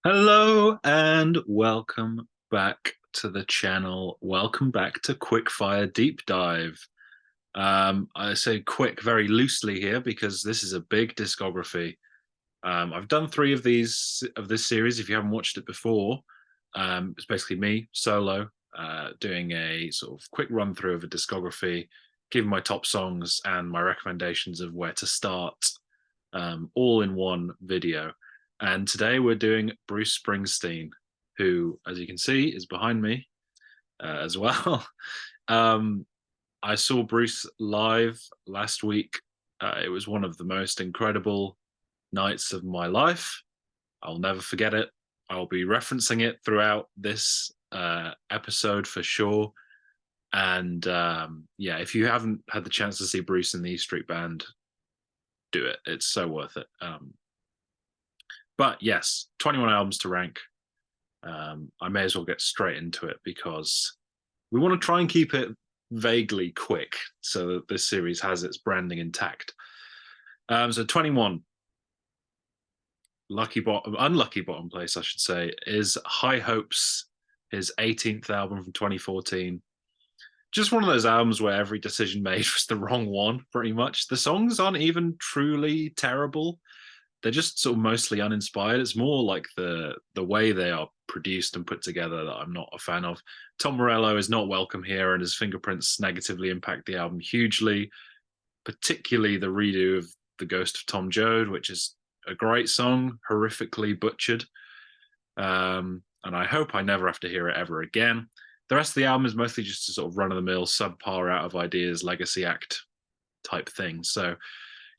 Hello and welcome back to the channel. Welcome back to Quickfire Deep Dive. I say quick very loosely here because this is a big discography. I've done three of these of this series. If you haven't watched it before, it's basically me solo doing a sort of quick run through of a discography, giving my top songs and my recommendations of where to start, all in one video. And today we're doing Bruce Springsteen, who, as you can see, is behind me as well. um, I saw Bruce live last week. It was one of the most incredible nights of my life. I'll never forget it. I'll be referencing it throughout this episode for sure. And yeah, if you haven't had the chance to see Bruce in the E Street Band, do it. It's so worth it. But yes, 21 albums to rank. I may as well get straight into it because we want to try and keep it vaguely quick so that this series has its branding intact. So 21, unlucky bottom place, I should say, is High Hopes, his 18th album from 2014. Just one of those albums where every decision made was the wrong one, pretty much. The songs aren't even truly terrible. They're just sort of mostly uninspired. It's more like the way they are produced and put together that I'm not a fan of. Tom Morello is not welcome here, and his fingerprints negatively impact the album hugely, particularly the redo of The Ghost of Tom Joad, which is a great song, horrifically butchered. And I hope I never have to hear it ever again. The rest of the album is mostly just a sort of run-of-the-mill, subpar, out of ideas, legacy act type thing. So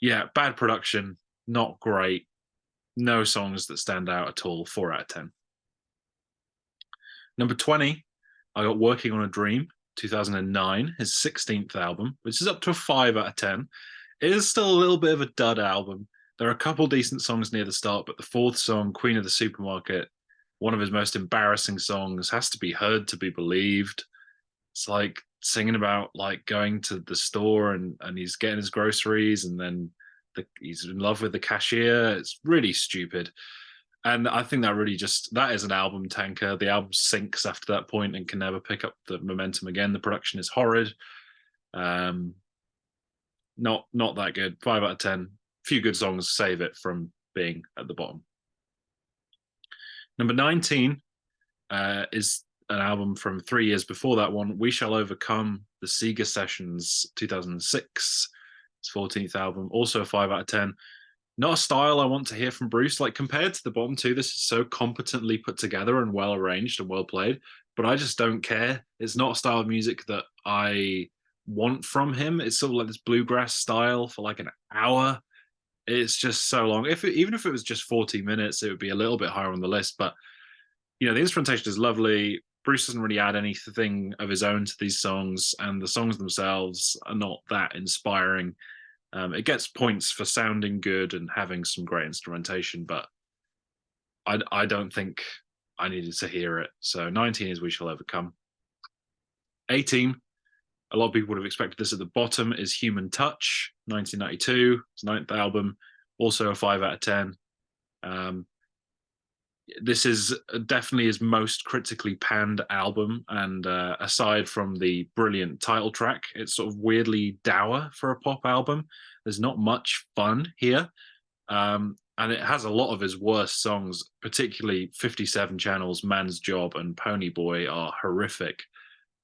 yeah, bad production, not great. No songs that stand out at all. 4 out of 10. Number 20, I got Working on a Dream, 2009, his 16th album, which is up to a 5 out of 10. It is still a little bit of a dud album. There are a couple decent songs near the start, but the fourth song, Queen of the Supermarket, one of his most embarrassing songs, has to be heard to be believed. It's like singing about like going to the store and he's getting his groceries and then he's in love with the cashier. It's really stupid. And I think that really that is an album tanker. The album sinks after that point and can never pick up the momentum again. The production is horrid. Um, not that good. 5 out of 10. Few good songs save it from being at the bottom. Number 19 is an album from 3 years before that one. We Shall Overcome, the Seeger Sessions, 2006. His 14th album, also a 5 out of 10. Not a style I want to hear from Bruce. Like, compared to the bottom two, this is so competently put together and well arranged and well played, but I just don't care. It's not a style of music that I want from him. It's sort of like this bluegrass style for like an hour. It's just so long. Even if it was just 40 minutes, it would be a little bit higher on the list. But you know, the instrumentation is lovely. Bruce doesn't really add anything of his own to these songs, and the songs themselves are not that inspiring. It gets points for sounding good and having some great instrumentation, but I don't think I needed to hear it. So 19 is We Shall Overcome. 18, a lot of people would have expected this at the bottom, is Human Touch, 1992, his ninth album, also a 5 out of 10. This is definitely his most critically panned album, and aside from the brilliant title track, it's sort of weirdly dour for a pop album. There's not much fun here, and it has a lot of his worst songs, particularly 57 Channels, Man's Job, and Pony Boy are horrific.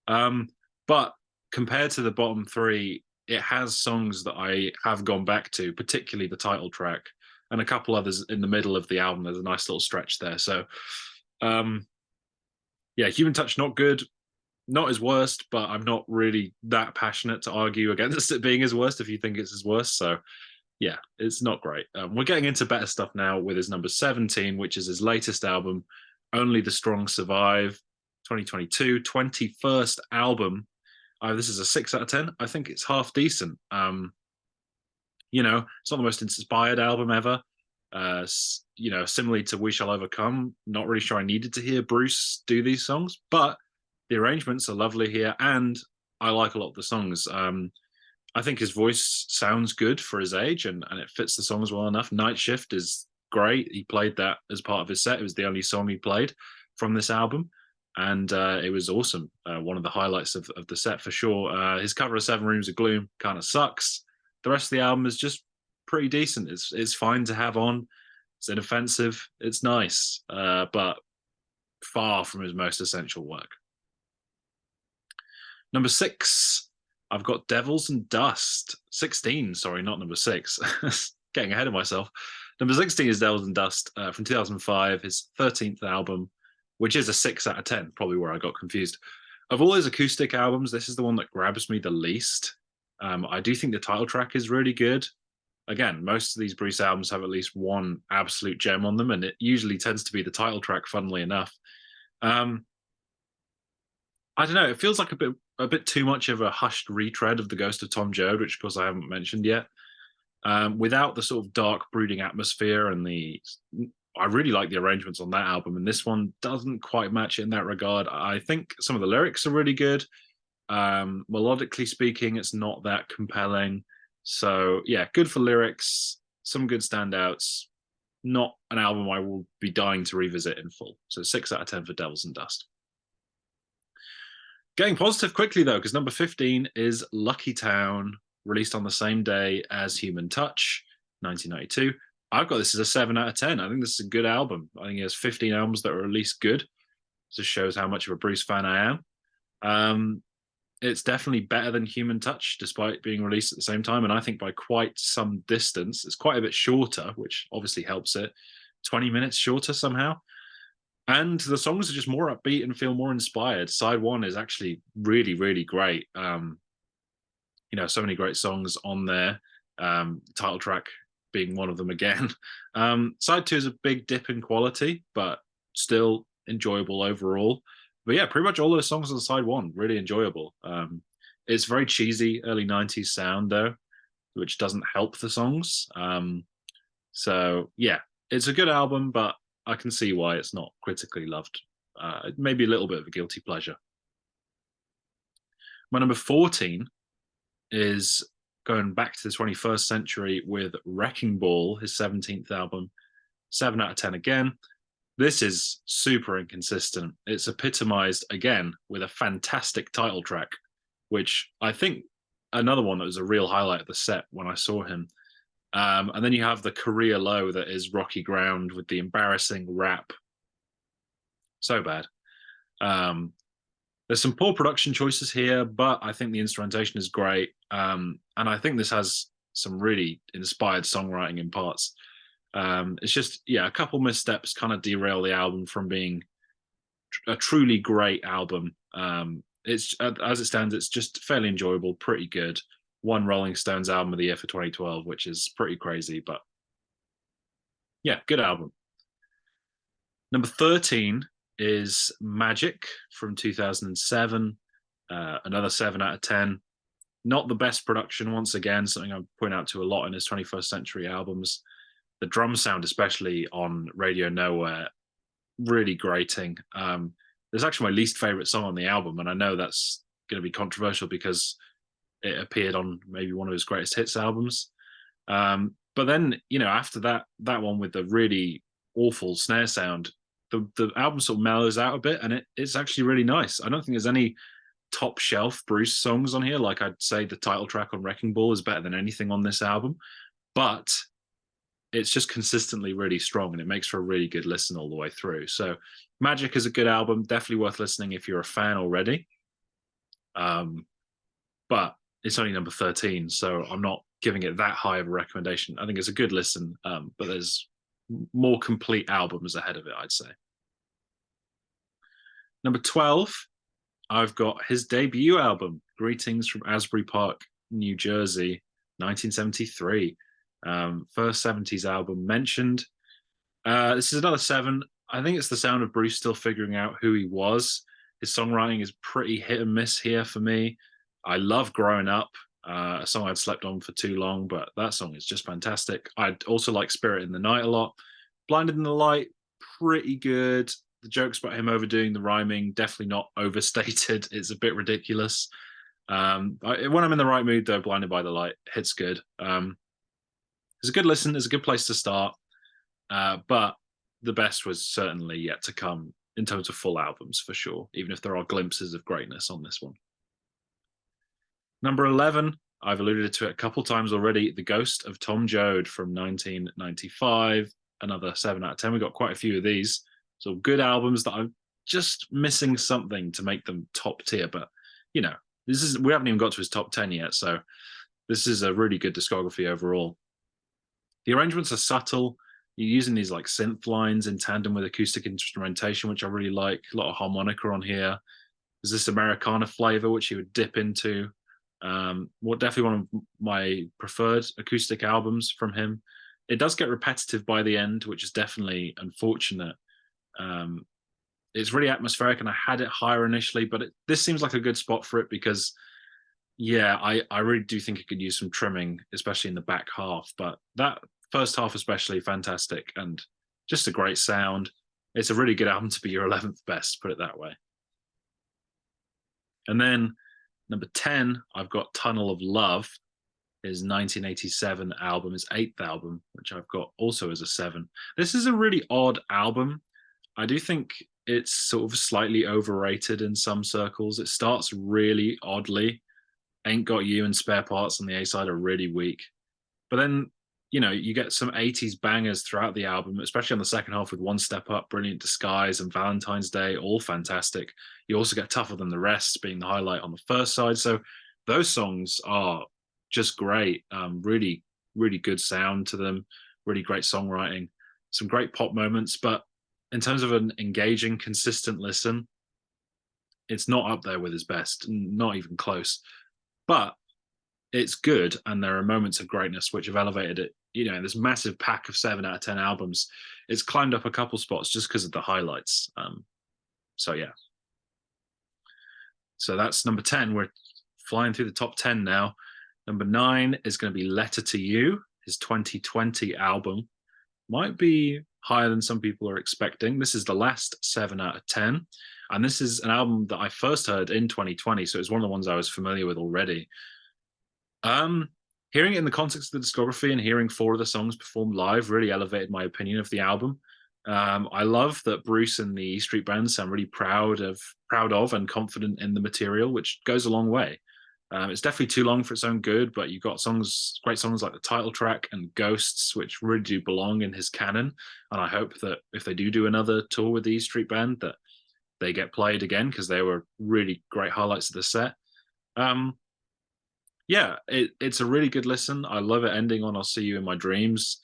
But compared to the bottom three, it has songs that I have gone back to, particularly the title track and a couple others in the middle of the album. There's a nice little stretch there. So, yeah, Human Touch, not good, not his worst, but I'm not really that passionate to argue against it being his worst if you think it's his worst. So, yeah, it's not great. We're getting into better stuff now with his number 17, which is his latest album, Only the Strong Survive, 2022, 21st album. This is a 6 out of 10. I think it's half decent. You know, it's not the most inspired album ever. You know, similarly to We Shall Overcome, not really sure I needed to hear Bruce do these songs, but the arrangements are lovely here, and I like a lot of the songs. I think his voice sounds good for his age, and it fits the songs well enough. Night Shift is great. He played that as part of his set. It was the only song he played from this album, and it was awesome. One of the highlights of the set for sure. His cover of Seven Rooms of Gloom kind of sucks. The rest of the album is just pretty decent. It's fine to have on. It's inoffensive. It's nice, but far from his most essential work. Number 6, I've got Devils and Dust. 16, sorry, not number 6. Getting ahead of myself. Number 16 is Devils and Dust from 2005, his 13th album, which is a 6 out of 10, probably where I got confused. Of all his acoustic albums, this is the one that grabs me the least. I do think the title track is really good. Again, most of these Bruce albums have at least one absolute gem on them, and it usually tends to be the title track, funnily enough. I don't know. It feels like a bit too much of a hushed retread of the Ghost of Tom Joad, which of course I haven't mentioned yet. Without the sort of dark, brooding atmosphere and I really like the arrangements on that album, and this one doesn't quite match it in that regard. I think some of the lyrics are really good. Melodically speaking, it's not that compelling. So yeah, good for lyrics, some good standouts. Not an album I will be dying to revisit in full. So 6 out of 10 for Devils and Dust. Getting positive quickly though, because number 15 is Lucky Town, released on the same day as Human Touch, 1992. I've got this as a 7 out of 10. I think this is a good album. I think he has 15 albums that are at least good. Just shows how much of a Bruce fan I am. It's definitely better than Human Touch, despite being released at the same time. And I think by quite some distance, it's quite a bit shorter, which obviously helps it. 20 minutes shorter somehow. And the songs are just more upbeat and feel more inspired. Side 1 is actually really, really great. So many great songs on there. Title track being one of them again. Side 2 is a big dip in quality, but still enjoyable overall. But yeah, pretty much all those songs on side 1, really enjoyable. It's very cheesy early 90s sound though, which doesn't help the songs. So yeah, it's a good album, but I can see why it's not critically loved. Maybe a little bit of a guilty pleasure. My number 14 is going back to the 21st century with Wrecking Ball, his 17th album. 7 out of 10 again. This is super inconsistent. It's epitomized again with a fantastic title track, which I think another one that was a real highlight of the set when I saw him. And then you have the career low that is Rocky Ground with the embarrassing rap. So bad. There's some poor production choices here, but I think the instrumentation is great. And I think this has some really inspired songwriting in parts. It's just, a couple missteps kind of derail the album from being a truly great album. It's as it stands, it's just fairly enjoyable, pretty good. One Rolling Stones album of the year for 2012, which is pretty crazy, but yeah, good album. Number 13 is Magic from 2007. Another 7 out of 10. Not the best production, once again, something I point out to a lot in his 21st century albums. The drum sound, especially on Radio Nowhere, really grating. There's actually my least favorite song on the album, and I know that's going to be controversial because it appeared on maybe one of his greatest hits albums. But then, after that one with the really awful snare sound, the album sort of mellows out a bit, and it's actually really nice. I don't think there's any top shelf Bruce songs on here. Like I'd say the title track on Wrecking Ball is better than anything on this album, but it's just consistently really strong, and it makes for a really good listen all the way through. So Magic is a good album, definitely worth listening if you're a fan already. But it's only number 13, so I'm not giving it that high of a recommendation. I think it's a good listen, but there's more complete albums ahead of it, I'd say. Number 12, I've got his debut album, Greetings from Asbury Park, New Jersey, 1973. First 70s album mentioned. This is another 7. I think it's the sound of Bruce still figuring out who he was. His songwriting is pretty hit and miss here for me. I love Growing Up, a song I'd slept on for too long, but that song is just fantastic. I'd also like Spirit in the Night a lot. Blinded in the Light, pretty good. The jokes about him overdoing the rhyming, definitely not overstated. It's a bit ridiculous. When I'm in the right mood, though, Blinded by the Light hits good. It's a good listen. It's a good place to start. But the best was certainly yet to come in terms of full albums for sure, even if there are glimpses of greatness on this one. Number 11, I've alluded to it a couple times already, The Ghost of Tom Joad from 1995, another 7 out of 10. We got quite a few of these. So good albums that I'm just missing something to make them top tier. But, you know, we haven't even got to his top 10 yet. So this is a really good discography overall. The arrangements are subtle. You're using these like synth lines in tandem with acoustic instrumentation, which I really like. A lot of harmonica on here. There's this Americana flavor, which you would dip into. Definitely one of my preferred acoustic albums from him. It does get repetitive by the end, which is definitely unfortunate. It's really atmospheric, and I had it higher initially, but this seems like a good spot for it because, yeah, I really do think it could use some trimming, especially in the back half. But that first half especially fantastic, and just a great sound. It's a really good album to be your 11th best, put it that way. And then number 10, I've got Tunnel of Love, his 1987 album, his 8th album, which I've got also as a 7. This is a really odd album. I do think it's sort of slightly overrated in some circles. It starts really oddly. Ain't Got You and Spare Parts on the A-side are really weak. But then, you know, you get some 80s bangers throughout the album, especially on the second half with One Step Up, Brilliant Disguise, and Valentine's Day, all fantastic. You also get Tougher Than the Rest being the highlight on the first side. So those songs are just great. Really, really good sound to them, really great songwriting, some great pop moments. But in terms of an engaging, consistent listen, it's not up there with his best, not even close. But it's good, and there are moments of greatness which have elevated it. You know, this massive pack of 7 out of 10 albums, it's climbed up a couple spots just because of the highlights. So yeah. So that's number 10. We're flying through the top 10 now. Number 9 is going to be Letter to You, his 2020 album. Might be higher than some people are expecting. This is the last 7 out of 10. And this is an album that I first heard in 2020. So it's one of the ones I was familiar with already. Hearing it in the context of the discography and hearing 4 of the songs performed live really elevated my opinion of the album. I love that Bruce and the E Street Band sound really proud of and confident in the material, which goes a long way. It's definitely too long for its own good, but you've got great songs like the title track and Ghosts, which really do belong in his canon. And I hope that if they do another tour with the E Street Band, that they get played again, because they were really great highlights of the set. Yeah, it's a really good listen. I love it ending on I'll See You in My Dreams.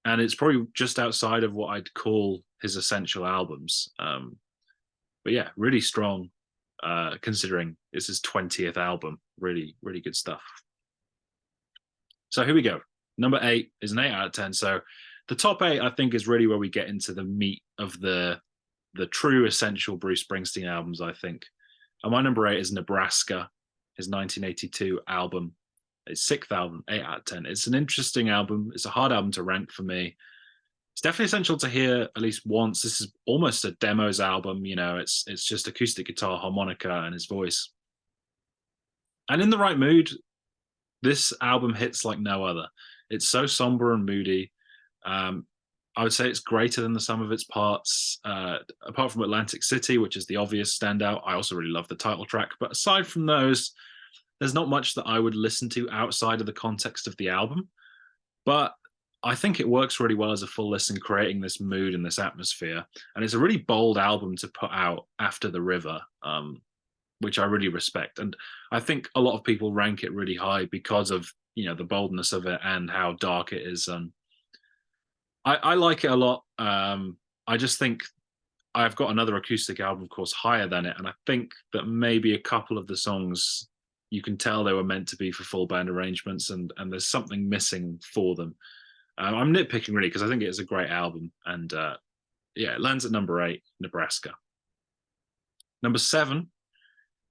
And it's probably just outside of what I'd call his essential albums. But yeah, really strong, considering it's his 20th album. Really, really good stuff. So here we go. Number 8 is an 8 out of 10. So the top 8, I think, is really where we get into the meat of the true essential Bruce Springsteen albums, I think. And my number 8 is Nebraska, his 1982 album. His 6th album, 8 out of 10. It's an interesting album. It's a hard album to rank for me. It's definitely essential to hear at least once. This is almost a demos album. You know, it's just acoustic guitar, harmonica, and his voice. And in the right mood, this album hits like no other. It's so somber and moody. I would say it's greater than the sum of its parts. Apart from Atlantic City, which is the obvious standout, I also really love the title track. But aside from those, there's not much that I would listen to outside of the context of the album. But I think it works really well as a full listen, creating this mood and this atmosphere. And it's a really bold album to put out after The River, which I really respect. And I think a lot of people rank it really high because of, you know, the boldness of it and how dark it is. I like it a lot. I just think I've got another acoustic album, of course, higher than it. And I think that maybe a couple of the songs, you can tell they were meant to be for full band arrangements, and there's something missing for them. I'm nitpicking really because I think it is a great album. And yeah, it lands at number 8, Nebraska. Number 7,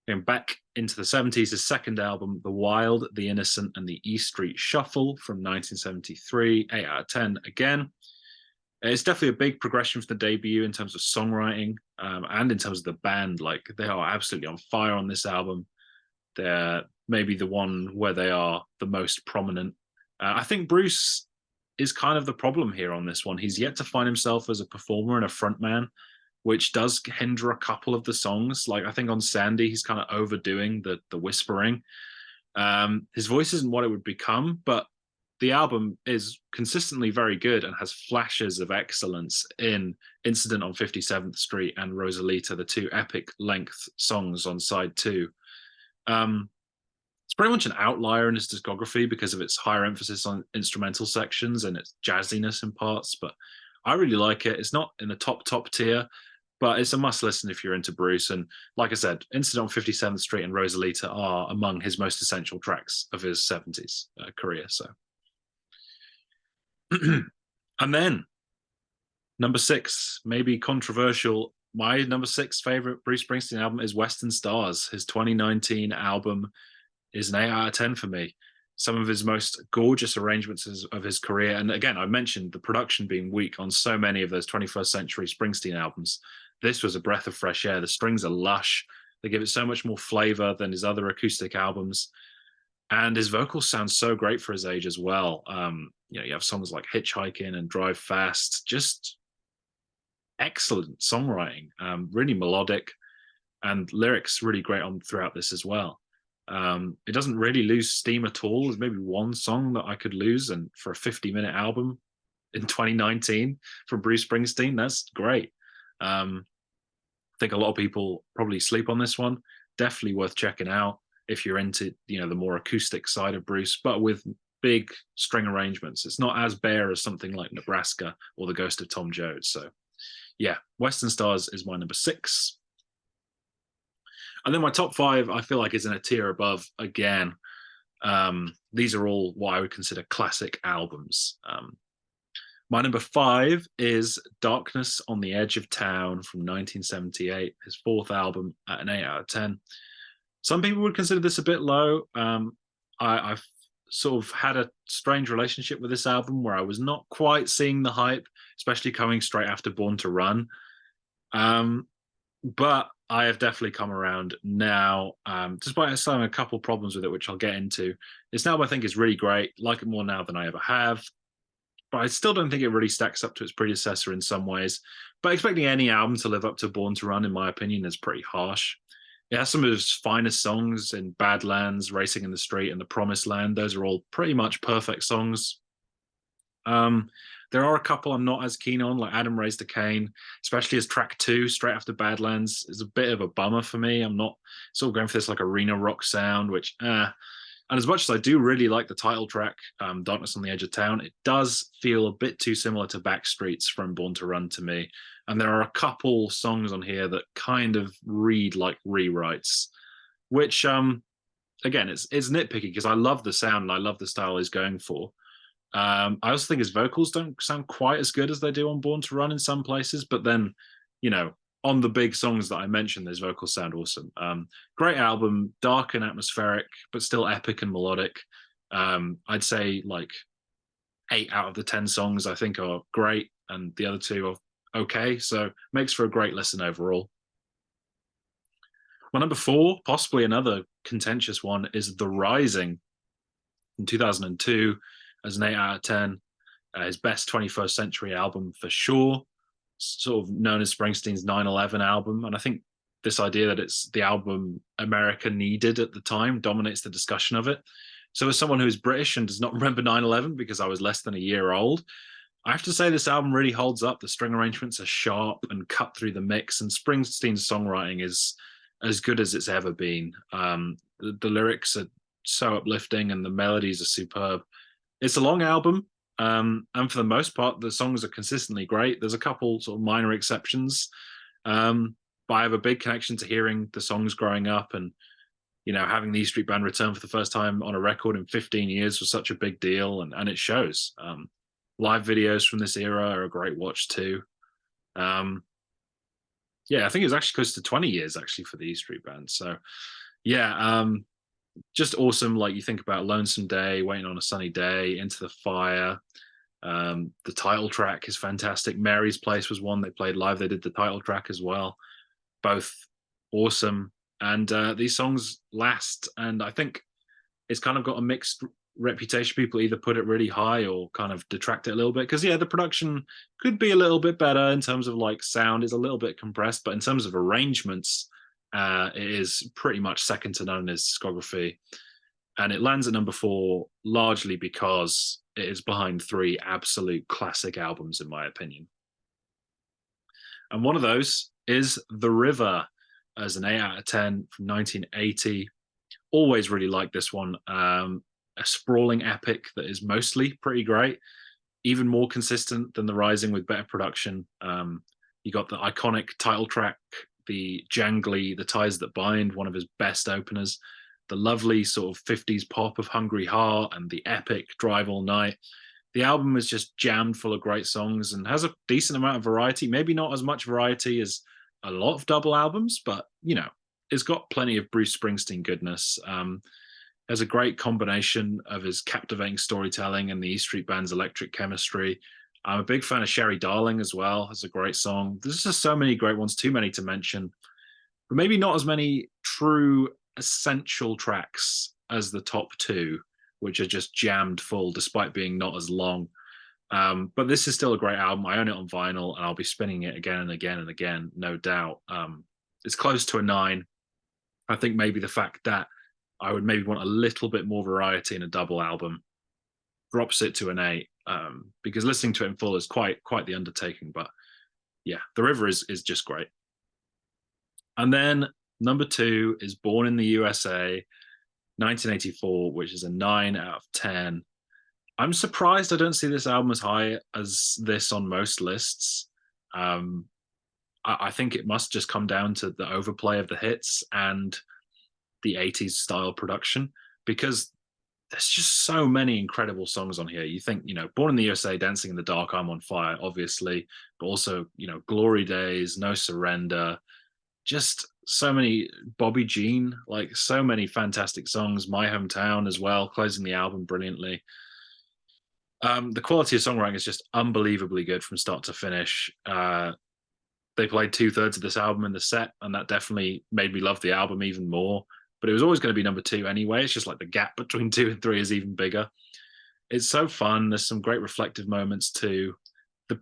going back into the 70s, his second album, The Wild, The Innocent, and the E Street Shuffle from 1973, 8 out of 10 again. It's definitely a big progression from the debut in terms of songwriting and in terms of the band. Like, they are absolutely on fire on this album. They're maybe the one where they are the most prominent. I think Bruce is kind of the problem here on this one. He's yet to find himself as a performer and a frontman, which does hinder a couple of the songs. Like I think on Sandy, he's kind of overdoing the whispering. His voice isn't what it would become, but the album is consistently very good and has flashes of excellence in Incident on 57th Street and Rosalita, the two epic length songs on side two. It's pretty much an outlier in his discography because of its higher emphasis on instrumental sections and its jazziness in parts, but I really like it. It's not in the top tier, but it's a must listen if you're into Bruce. And like I said, Incident on 57th Street and Rosalita are among his most essential tracks of his 70s career. So, and then number 6, maybe controversial. My number 6 favorite Bruce Springsteen album is Western Stars. His 2019 album is an 8 out of 10 for me. Some of his most gorgeous arrangements of his career. And again, I mentioned the production being weak on so many of those 21st century Springsteen albums. This was a breath of fresh air. The strings are lush. They give it so much more flavor than his other acoustic albums. And his vocals sound so great for his age as well. You have songs like Hitchhiking and Drive Fast, just excellent songwriting, really melodic, and lyrics really great on throughout this as well. It doesn't really lose steam at all. There's maybe one song that I could lose, and for a 50-minute album in 2019 from Bruce Springsteen, that's great. I think a lot of people probably sleep on this one. Definitely worth checking out if you're into the more acoustic side of Bruce, but with big string arrangements. It's not as bare as something like Nebraska or the Ghost of Tom Joad. So yeah, Western Stars is my number 6. And then my top 5, I feel like, is in a tier above again. These are all what I would consider classic albums. My number 5 is Darkness on the Edge of Town from 1978, his 4th album, at an 8 out of 10. Some people would consider this a bit low. I've sort of had a strange relationship with this album where I was not quite seeing the hype, especially coming straight after Born to Run. But I have definitely come around now, despite having a couple problems with it, which I'll get into. This album I think is really great, like it more now than I ever have. But I still don't think it really stacks up to its predecessor in some ways. But expecting any album to live up to Born to Run, in my opinion, is pretty harsh. It has some of his finest songs in Badlands, Racing in the Street, and The Promised Land. Those are all pretty much perfect songs. There are a couple I'm not as keen on, like Adam Raised a Cain, especially as track 2, straight after Badlands, is a bit of a bummer for me. I'm not sort of going for this like arena rock sound, which, and as much as I do really like the title track, Darkness on the Edge of Town, it does feel a bit too similar to Backstreets from Born to Run to me. And there are a couple songs on here that kind of read like rewrites, which, again, it's nitpicky because I love the sound and I love the style he's going for. I also think his vocals don't sound quite as good as they do on Born to Run in some places, but then, on the big songs that I mentioned, his vocals sound awesome. Great album, dark and atmospheric, but still epic and melodic. I'd say like 8 out of the 10 songs I think are great, and the other 2 are okay. So makes for a great listen overall. Well, number 4, possibly another contentious one, is The Rising in 2002 as an 8 out of 10. His best 21st century album for sure, sort of known as Springsteen's 9/11 album. And I think this idea that it's the album America needed at the time dominates the discussion of it. So as someone who's British and does not remember 9/11 because I was less than a year old, I have to say this album really holds up. The string arrangements are sharp and cut through the mix, and Springsteen's songwriting is as good as it's ever been. The lyrics are so uplifting and the melodies are superb. It's a long album, and for the most part, the songs are consistently great. There's a couple sort of minor exceptions, but I have a big connection to hearing the songs growing up, and having the E Street Band return for the first time on a record in 15 years was such a big deal, and it shows. Live videos from this era are a great watch too. Yeah, I think it was actually close to 20 years actually for the E Street Band. So yeah, just awesome. Like you think about Lonesome Day, Waiting on a Sunny Day, Into the Fire. The title track is fantastic. Mary's Place was one they played live. They did the title track as well. Both awesome. And these songs last. And I think it's kind of got a mixed reputation. People either put it really high or kind of detract it a little bit. Because yeah, the production could be a little bit better in terms of like sound. It's a little bit compressed, but in terms of arrangements, it is pretty much second to none in his discography. And it lands at number 4 largely because it is behind 3 absolute classic albums, in my opinion. And one of those is The River, as an 8 out of 10 from 1980. Always really liked this one. A sprawling epic that is mostly pretty great, even more consistent than The Rising with better production. You got the iconic title track, the jangly The Ties That Bind, one of his best openers, the lovely sort of 50s pop of Hungry Heart, and the epic Drive All Night. The album is just jammed full of great songs and has a decent amount of variety. Maybe not as much variety as a lot of double albums, but you know, it's got plenty of Bruce Springsteen goodness. There's a great combination of his captivating storytelling and the E Street Band's electric chemistry. I'm a big fan of Sherry Darling as well. It's a great song. There's just so many great ones, too many to mention, but maybe not as many true essential tracks as the top 2, which are just jammed full despite being not as long. But this is still a great album. I own it on vinyl and I'll be spinning it again and again and again, no doubt. It's close to a 9. I think maybe the fact that I would maybe want a little bit more variety in a double album drops it to an 8, because listening to it in full is quite the undertaking. But yeah, The River is just great. And then number 2 is Born in the USA, 1984, which is a 9 out of 10. I'm surprised I don't see this album as high as this on most lists. I think it must just come down to the overplay of the hits and the 80s style production, because there's just so many incredible songs on here. You think, you know, Born in the USA, Dancing in the Dark, I'm on Fire, obviously, but also, you know, Glory Days, No Surrender, just so many, Bobby Jean, like so many fantastic songs. My Hometown as well, closing the album brilliantly. The quality of songwriting is just unbelievably good from start to finish. They played 2/3 of this album in the set, and that definitely made me love the album even more. But it was always going to be number 2 anyway. It's just like the gap between 2 and 3 is even bigger. It's so fun. There's some great reflective moments too.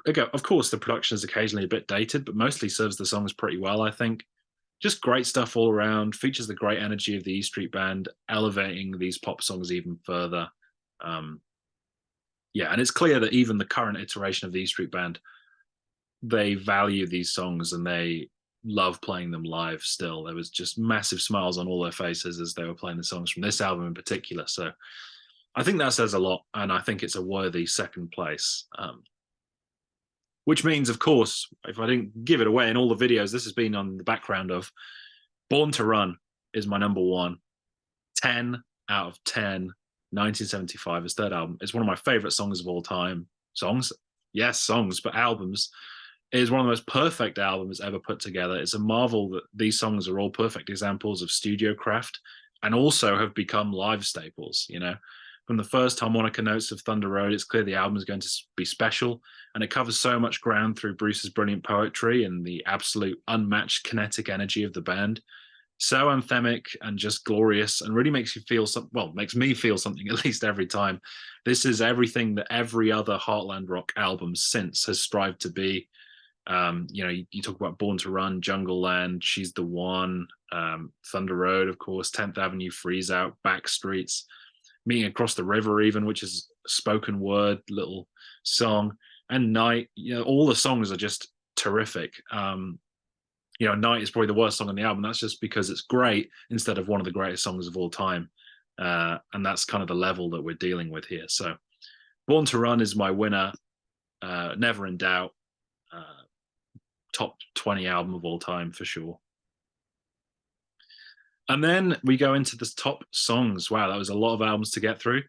Of course, the production is occasionally a bit dated, but mostly serves the songs pretty well, I think. Just great stuff all around. Features the great energy of the E Street Band, elevating these pop songs even further. Yeah, and it's clear that even the current iteration of the E Street Band, they value these songs and they love playing them live still. There was just massive smiles on all their faces as they were playing the songs from this album in particular. So I think that says a lot, and I think it's a worthy second place. Which means, of course, if I didn't give it away in all the videos this has been on the background of, Born to Run is my number 1. 10 out of 10. 1975, his third album. It's one of my favorite songs of all time. Songs? Yes, songs, but albums. It is one of the most perfect albums ever put together. It's a marvel that these songs are all perfect examples of studio craft and also have become live staples, you know. From the first harmonica notes of Thunder Road, it's clear the album is going to be special, and it covers so much ground through Bruce's brilliant poetry and the absolute unmatched kinetic energy of the band. So anthemic and just glorious, and really makes you feel something. Well, makes me feel something at least every time. This is everything that every other Heartland rock album since has strived to be. You know, you talk about Born to Run, Jungle Land, She's the One, Thunder Road, of course, 10th Avenue, Freeze Out, Back Streets, Meeting Across the River, even, which is a spoken word little song, and Night. You know, all the songs are just terrific. You know, Night is probably the worst song on the album. That's just because it's great instead of one of the greatest songs of all time. And that's kind of the level that we're dealing with here. So Born to Run is my winner. Never in doubt. Top 20 album of all time for sure. And then we go into the top songs. Wow, that was a lot of albums to get through.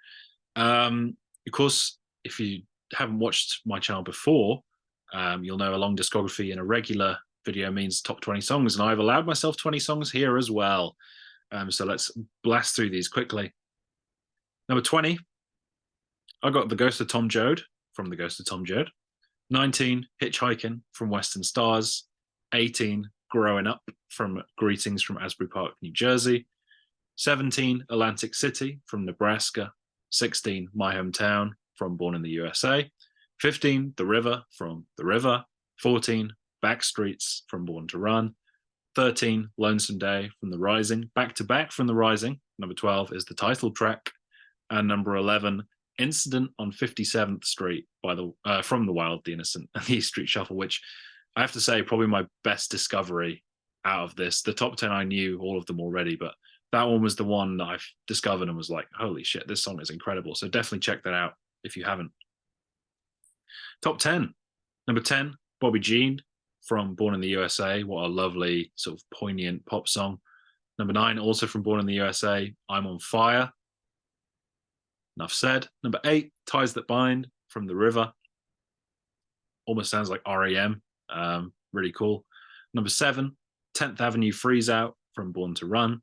Of course, if you haven't watched my channel before, you'll know a long discography in a regular video means top 20 songs, and I've allowed myself 20 songs here as well. So let's blast through these quickly. Number 20, I got The Ghost of Tom Joad from The Ghost of Tom Joad. 19, Hitchhiking from Western Stars. 18, Growing Up from Greetings from Asbury Park, New Jersey. 17, Atlantic City from Nebraska. 16, My Hometown from Born in the USA. 15, The River from The River. 14, Backstreets from Born to Run. 13, Lonesome Day from The Rising. Back to Back from The Rising. Number 12 is the title track. And number 11, Incident on 57th Street from The Wild, the Innocent, and the East Street Shuffle, which I have to say probably my best discovery out of this. The top 10, I knew all of them already, but that one was the one that I've discovered and was like, holy shit, this song is incredible. So definitely check that out if you haven't. Top 10. Number 10, Bobby Jean from Born in the USA. What a lovely sort of poignant pop song. Number 9, also from Born in the USA, I'm on Fire. Enough said. Number 8, Ties That Bind from The River. Almost sounds like R.E.M. Really cool. Number 7, 10th Avenue Freeze Out from Born to Run.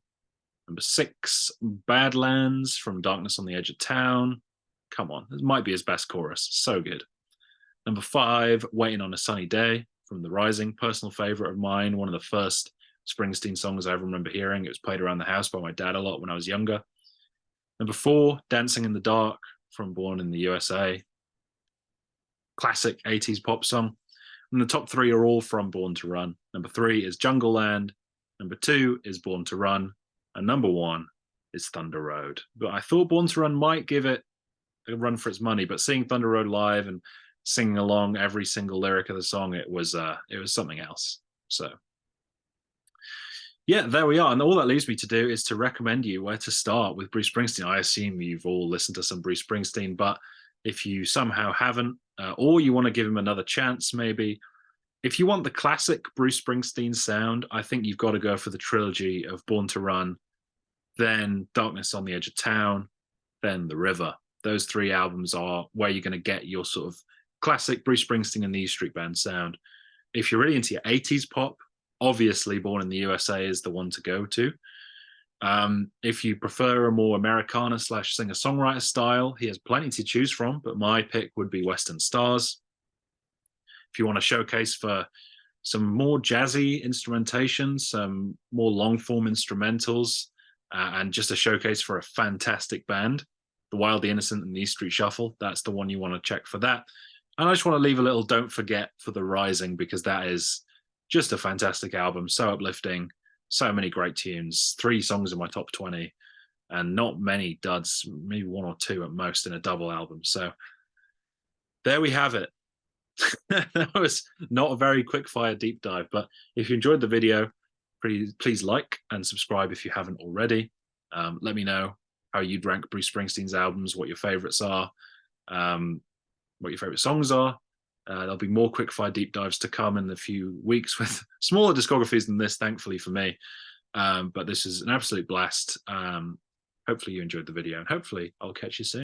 Number 6, Badlands from Darkness on the Edge of Town. Come on, this might be his best chorus. So good. Number 5, Waiting on a Sunny Day from The Rising. Personal favorite of mine. One of the first Springsteen songs I ever remember hearing. It was played around the house by my dad a lot when I was younger. Number 4, Dancing in the Dark from Born in the USA. Classic 80s pop song. And the top 3 are all from Born to Run. Number 3 is Jungle Land. Number 2 is Born to Run. And number 1 is Thunder Road. But I thought Born to Run might give it a run for its money, but seeing Thunder Road live and singing along every single lyric of the song, it was something else. So yeah, there we are. And all that leaves me to do is to recommend you where to start with Bruce Springsteen. I assume you've all listened to some Bruce Springsteen, but if you somehow haven't, or you want to give him another chance, maybe, if you want the classic Bruce Springsteen sound, I think you've got to go for the trilogy of Born to Run, then Darkness on the Edge of Town, then The River. Those 3 albums are where you're going to get your sort of classic Bruce Springsteen and the East Street Band sound. If you're really into your 80s pop, obviously Born in the USA is the one to go to. If you prefer a more Americana / singer-songwriter style, he has plenty to choose from, but my pick would be Western Stars. If you want a showcase for some more jazzy instrumentation, some more long-form instrumentals, and just a showcase for a fantastic band, The Wild, the Innocent, and the East Street Shuffle, that's the one you want to check for that. And I just want to leave a little don't forget for The Rising, because that is just a fantastic album, so uplifting, so many great tunes, 3 songs in my top 20, and not many duds, maybe 1 or 2 at most in a double album. So there we have it. That was not a very quick fire deep dive, but if you enjoyed the video, please like and subscribe if you haven't already. Let me know how you'd rank Bruce Springsteen's albums, what your favorites are, what your favorite songs are. There'll be more quickfire deep dives to come in a few weeks with smaller discographies than this, thankfully for me. But this is an absolute blast. Hopefully you enjoyed the video, and hopefully I'll catch you soon.